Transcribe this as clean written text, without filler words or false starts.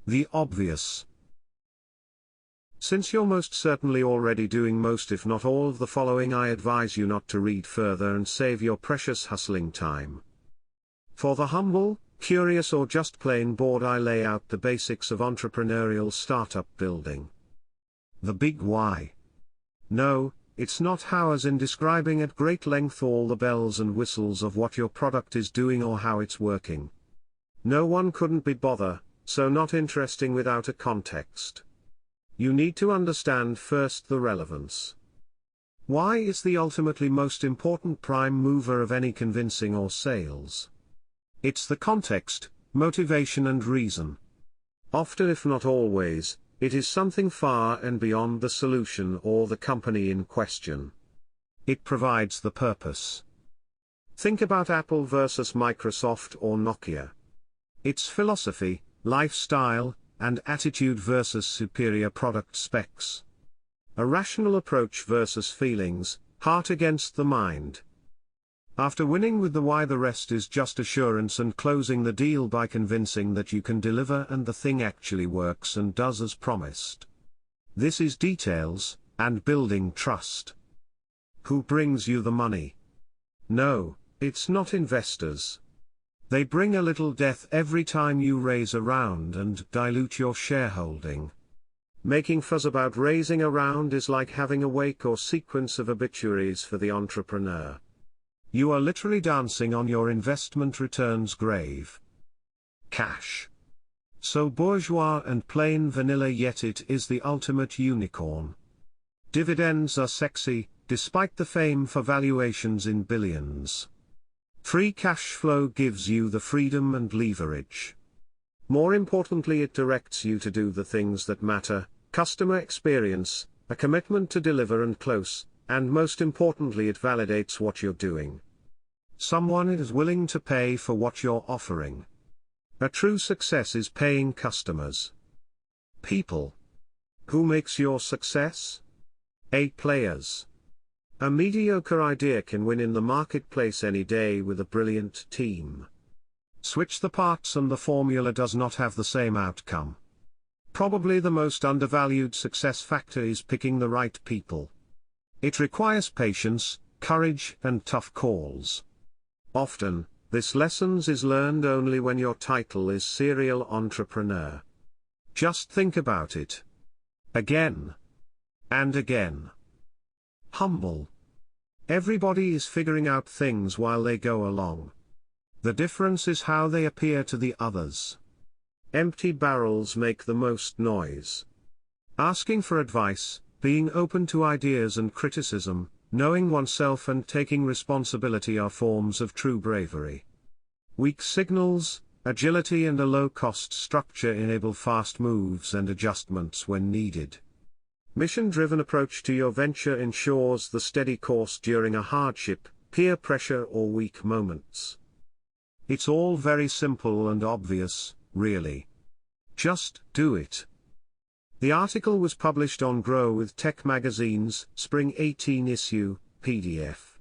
The obvious. Since you're most certainly already doing most if not all of the following, I advise you not to read further and save your precious hustling time. For the humble, curious or just plain bored, I lay out the basics of entrepreneurial startup building. The big why. No, it's not how, as in describing at great length all the bells and whistles of what your product is doing or how it's working. No one couldn't be bothered, so not interesting without a context. You need to understand first the relevance. Why is the ultimately most important prime mover of any convincing or sales? It's the context, motivation and reason. Often, if not always, it is something far and beyond the solution or the company in question. It provides the purpose. Think about Apple versus Microsoft or Nokia. It's philosophy, lifestyle, and attitude versus superior product specs. A rational approach versus feelings, heart against the mind. After winning with the why, the rest is just assurance and closing the deal by convincing that you can deliver and the thing actually works and does as promised. This is details, and building trust. Who brings you the money? No, it's not investors. They bring a little death every time you raise a round and dilute your shareholding. Making fuss about raising a round is like having a wake or sequence of obituaries for the entrepreneur. You are literally dancing on your investment return's grave. Cash. So bourgeois and plain vanilla, yet it is the ultimate unicorn. Dividends are sexy, despite the fame for valuations in billions. Free cash flow gives you the freedom and leverage. More importantly, it directs you to do the things that matter: customer experience, a commitment to deliver and close, and most importantly, it validates what you're doing. Someone is willing to pay for what you're offering. A true success is paying customers. People. Who makes your success? A players. A mediocre idea can win in the marketplace any day with a brilliant team. Switch the parts and the formula does not have the same outcome. Probably the most undervalued success factor is picking the right people. It requires patience, courage, and tough calls. Often, this lesson is learned only when your title is serial entrepreneur. Just think about it. Again. And again. Humble. Everybody is figuring out things while they go along. The difference is how they appear to the others. Empty barrels make the most noise. Asking for advice, being open to ideas and criticism, knowing oneself and taking responsibility are forms of true bravery. Weak signals, agility and a low-cost structure enable fast moves and adjustments when needed. Mission-driven approach to your venture ensures the steady course during a hardship, peer pressure or weak moments. It's all very simple and obvious, really. Just do it. The article was published on Grow with Tech Magazine's Spring 18 issue, PDF.